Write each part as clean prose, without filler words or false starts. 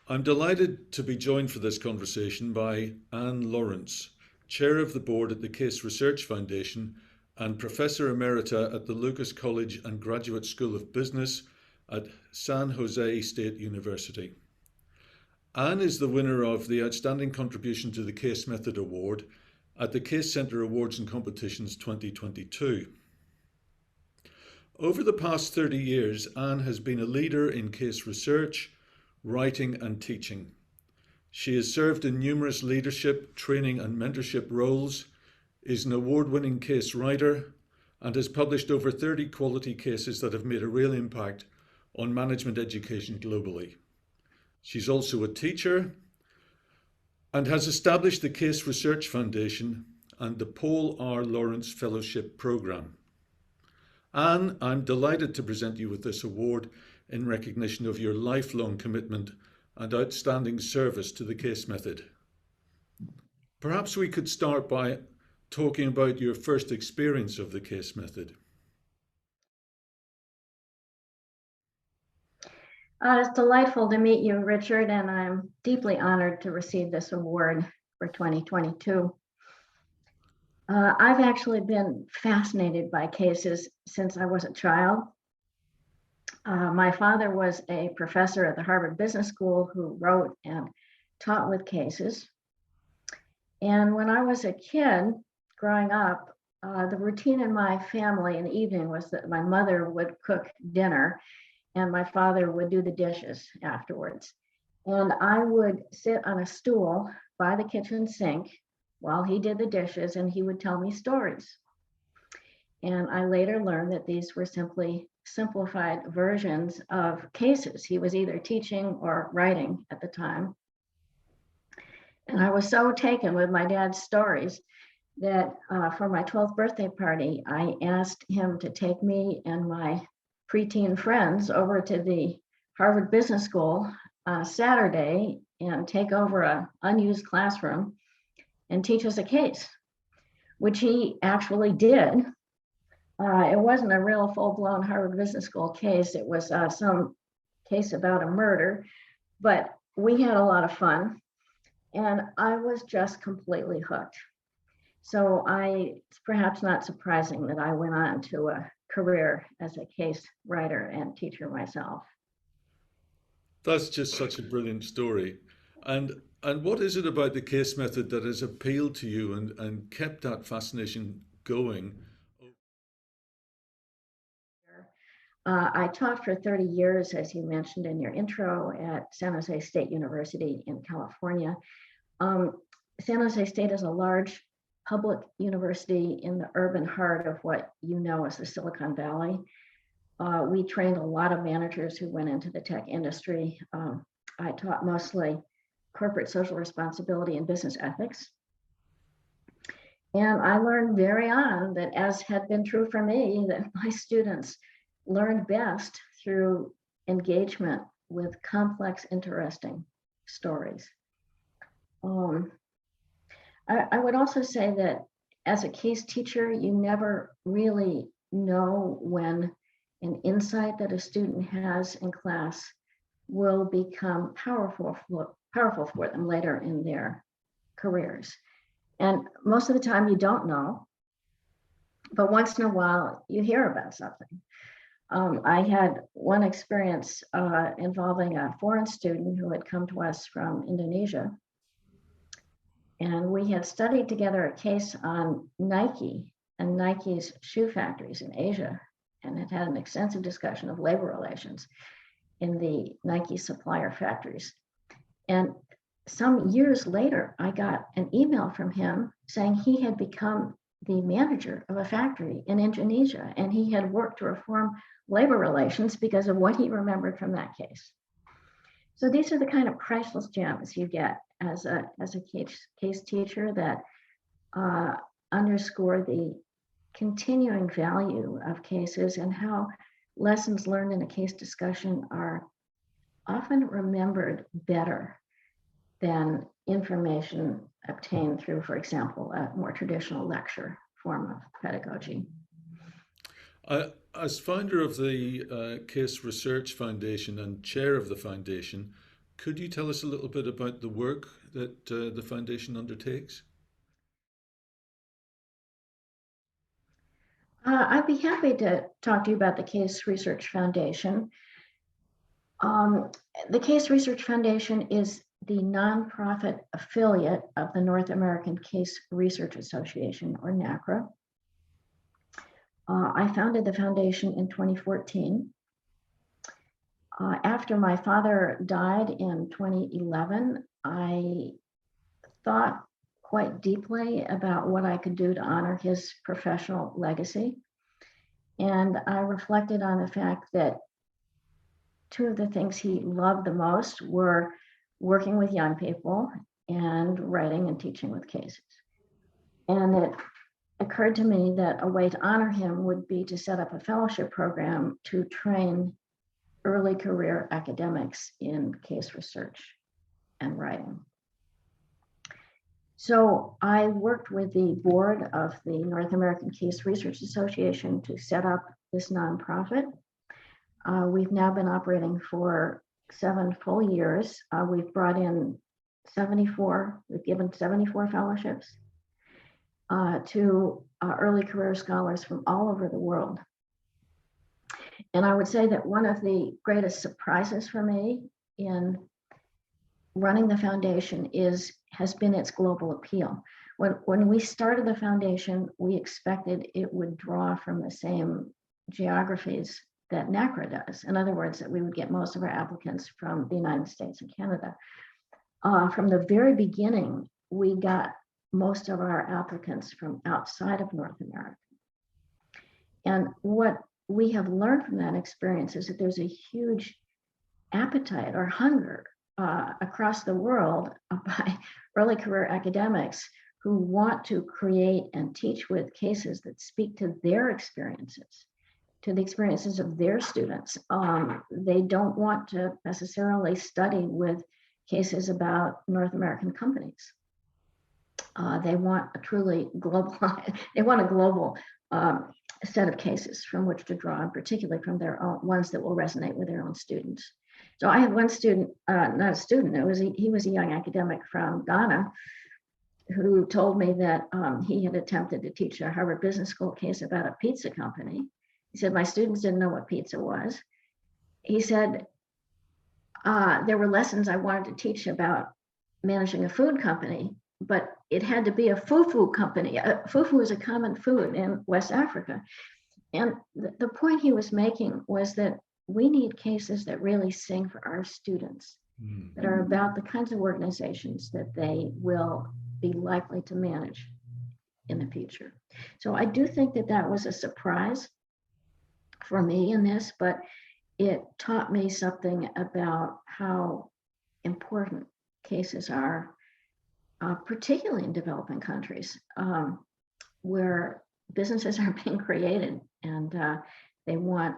I'm delighted to be joined for this conversation by Anne Lawrence, Chair of the Board at the Case Research Foundation and Professor Emerita at the Lucas College and Graduate School of Business at San Jose State University. Anne is the winner of the Outstanding Contribution to the Case Method Award at the Case Centre Awards and Competitions 2022. Over the past 30 years, Anne has been a leader in case research, writing and teaching. She has served in numerous leadership, training and mentorship roles, is an award-winning case writer, and has published over 30 quality cases that have made a real impact on management education globally. She's also a teacher and has established the Case Research Foundation and the Paul R. Lawrence Fellowship Programme. Anne, I'm delighted to present you with this award in recognition of your lifelong commitment and outstanding service to the case method. Perhaps we could start by talking about your first experience of the case method. It's delightful to meet you, Richard, and I'm deeply honored to receive this award for 2022. I've actually been fascinated by cases since I was a child. My father was a professor at the Harvard Business School who wrote and taught with cases. And when I was a kid growing up, the routine in my family in the evening was that my mother would cook dinner and my father would do the dishes afterwards. And I would sit on a stool by the kitchen sink while he did the dishes and he would tell me stories. And I later learned that these were simply simplified versions of cases. He was either teaching or writing at the time. And I was so taken with my dad's stories that for my 12th birthday party, I asked him to take me and my preteen friends over to the Harvard Business School on a Saturday and take over an unused classroom and teach us a case, which he actually did. It wasn't a real full-blown Harvard Business School case. It was some case about a murder, but we had a lot of fun and I was just completely hooked. So it's perhaps not surprising that I went on to a career as a case writer and teacher myself. That's just such a brilliant story. And what is it about the case method that has appealed to you and kept that fascination going? I taught for 30 years, as you mentioned in your intro, at San Jose State University in California. San Jose State is a large public university in the urban heart of what you know as the Silicon Valley. We trained a lot of managers who went into the tech industry. I taught mostly corporate social responsibility and business ethics. And I learned very on that, as had been true for me, that my students learned best through engagement with complex, interesting stories. I would also say that as a case teacher, you never really know when an insight that a student has in class will become powerful for them later in their careers. And most of the time you don't know, but once in a while you hear about something. I had one experience involving a foreign student who had come to us from Indonesia. And we had studied together a case on Nike and Nike's shoe factories in Asia, and had had an extensive discussion of labor relations in the Nike supplier factories. And some years later, I got an email from him saying he had become the manager of a factory in Indonesia, and he had worked to reform labor relations because of what he remembered from that case. So these are the kind of priceless gems you get as a case teacher that underscore the continuing value of cases and how lessons learned in a case discussion are often remembered better than information obtained through, for example, a more traditional lecture form of pedagogy. As founder of the Case Research Foundation and chair of the foundation, Could you tell us a little bit about the work that the foundation undertakes? I'd be happy to talk to you about the Case Research Foundation. Um, the Case Research Foundation is the nonprofit affiliate of the North American Case Research Association, or NACRA. I founded the foundation in 2014. After my father died in 2011, I thought quite deeply about what I could do to honor his professional legacy. And I reflected on the fact that two of the things he loved the most were working with young people and writing and teaching with cases. And it occurred to me that a way to honor him would be to set up a fellowship program to train early career academics in case research and writing. So I worked with the board of the North American Case Research Association to set up this nonprofit. We've now been operating for 7 full years. We've brought in 74, we've given 74 fellowships to early career scholars from all over the world. And I would say that one of the greatest surprises for me in running the foundation has been its global appeal. When we started the foundation, we expected it would draw from the same geographies that NACRA does. In other words, that we would get most of our applicants from the United States and Canada. From the very beginning, we got most of our applicants from outside of North America. And what we have learned from that experience is that there's a huge appetite or hunger across the world by early career academics who want to create and teach with cases that speak to their experiences, to the experiences of their students. They don't want to necessarily study with cases about North American companies. They want a truly global, they want a global set of cases from which to draw, and particularly from their own ones that will resonate with their own students. So I had one student, not a student, he was a young academic from Ghana who told me that he had attempted to teach a Harvard Business School case about a pizza company. He said, my students didn't know what pizza was. He said, there were lessons I wanted to teach about managing a food company, but it had to be a fufu company. Fufu is a common food in West Africa. And the point he was making was that we need cases that really sing for our students, that are about the kinds of organizations that they will be likely to manage in the future. So I do think that that was a surprise for me in this, but it taught me something about how important cases are, particularly in developing countries, where businesses are being created and they want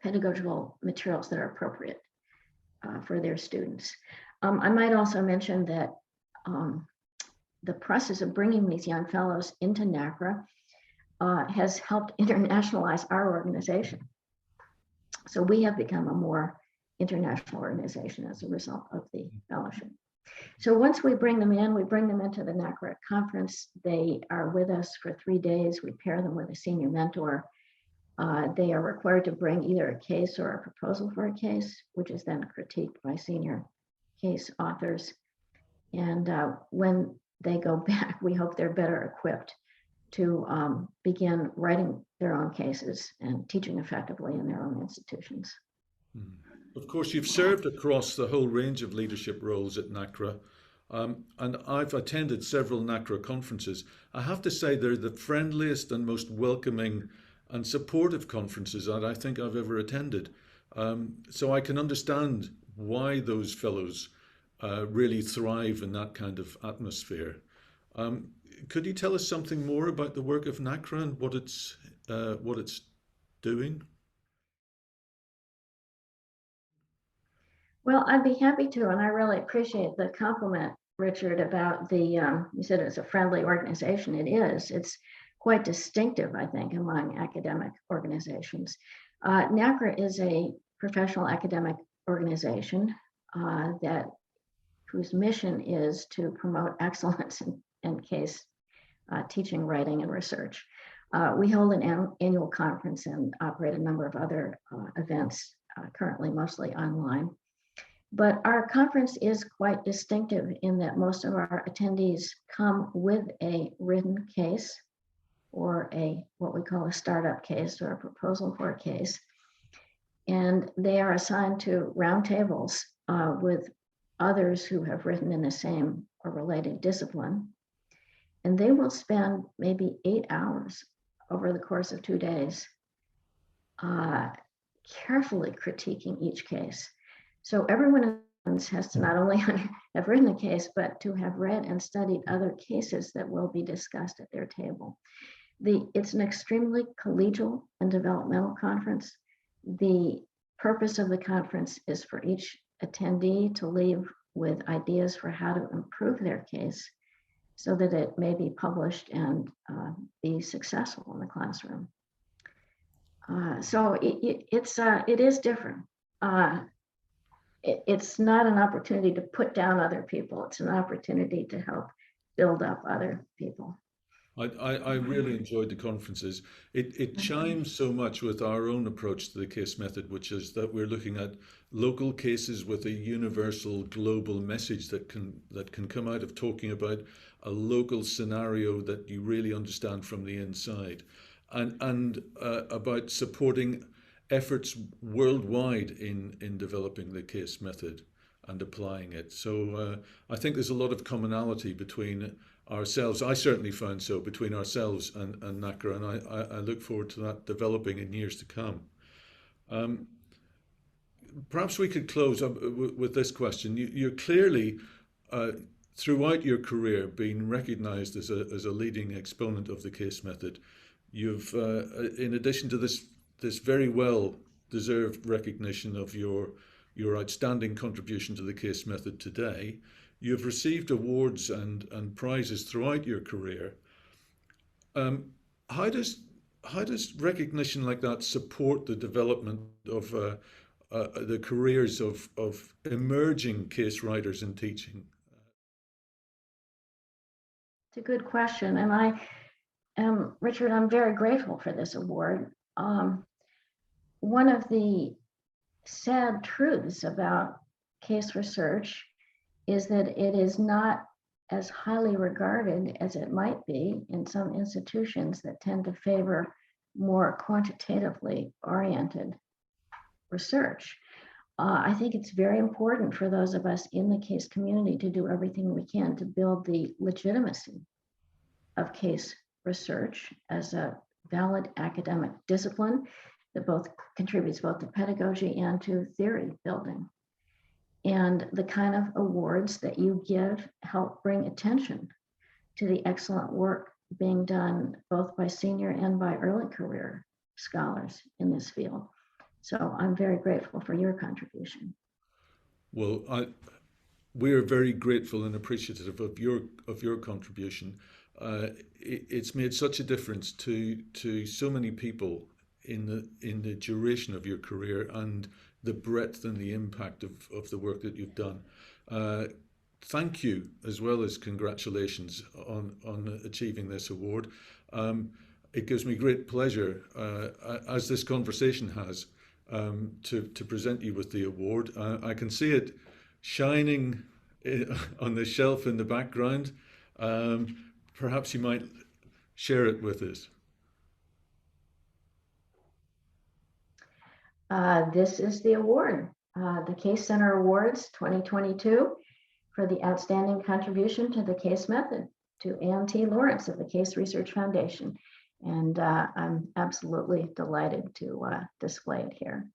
pedagogical materials that are appropriate for their students. I might also mention that the process of bringing these young fellows into NACRA has helped internationalize our organization. So we have become a more international organization as a result of the fellowship. So once we bring them in, we bring them into the NACRA conference. They are with us for 3 days. We pair them with a senior mentor. They are required to bring either a case or a proposal for a case, which is then critiqued by senior case authors. And when they go back, we hope they're better equipped to begin writing their own cases and teaching effectively in their own institutions. Of course, you've served across the whole range of leadership roles at NACRA, and I've attended several NACRA conferences. I have to say they're the friendliest and most welcoming and supportive conferences that I think I've ever attended. So I can understand why those fellows really thrive in that kind of atmosphere. Could you tell us something more about the work of NACRA and what it's doing? Well, I'd be happy to, and I really appreciate the compliment, Richard, about the, you said it's a friendly organization. It is. It's quite distinctive, I think, among academic organizations. NACRA is a professional academic organization. whose mission is to promote excellence in case teaching, writing, and research. We hold an annual conference and operate a number of other events, currently mostly online. But our conference is quite distinctive in that most of our attendees come with a written case or what we call a startup case or a proposal for a case. And they are assigned to roundtables with others who have written in the same or related discipline. And they will spend maybe 8 hours over the course of 2 days carefully critiquing each case. So everyone has to not only have written a case, but to have read and studied other cases that will be discussed at their table. It's an extremely collegial and developmental conference. The purpose of the conference is for each attendee to leave with ideas for how to improve their case so that it may be published and be successful in the classroom. So it is different. It's not an opportunity to put down other people. It's an opportunity to help build up other people. I really enjoyed the conferences. It chimes so much with our own approach to the case method, which is that we're looking at local cases with a universal global message that can come out of talking about a local scenario that you really understand from the inside, and about supporting efforts worldwide in developing the case method and applying it. So I think there's a lot of commonality between ourselves. I certainly found so, between ourselves and NACRA, and I look forward to that developing in years to come. Perhaps we could close up with this question. You're clearly, throughout your career, been recognized as a leading exponent of the case method. You've, in addition to this very well deserved recognition of your outstanding contribution to the case method today, you've received awards and prizes throughout your career. How does recognition like that support the development of the careers of emerging case writers in teaching? It's a good question, and Richard, I'm very grateful for this award. One of the sad truths about case research is that it is not as highly regarded as it might be in some institutions that tend to favor more quantitatively oriented research. I think it's very important for those of us in the case community to do everything we can to build the legitimacy of case research as a valid academic discipline that contributes both to pedagogy and to theory building. And the kind of awards that you give help bring attention to the excellent work being done both by senior and by early career scholars in this field. So I'm very grateful for your contribution. Well, we are very grateful and appreciative of your contribution. It's made such a difference to so many people in the duration of your career, and the breadth and the impact of the work that you've done. Thank you, as well as congratulations on achieving this award. It gives me great pleasure, as this conversation has, to present you with the award. I can see it shining on the shelf in the background. Perhaps you might share it with us. This is the award, the Case Center Awards 2022 for the outstanding contribution to the case method to Ann T. Lawrence of the Case Research Foundation. And I'm absolutely delighted to display it here.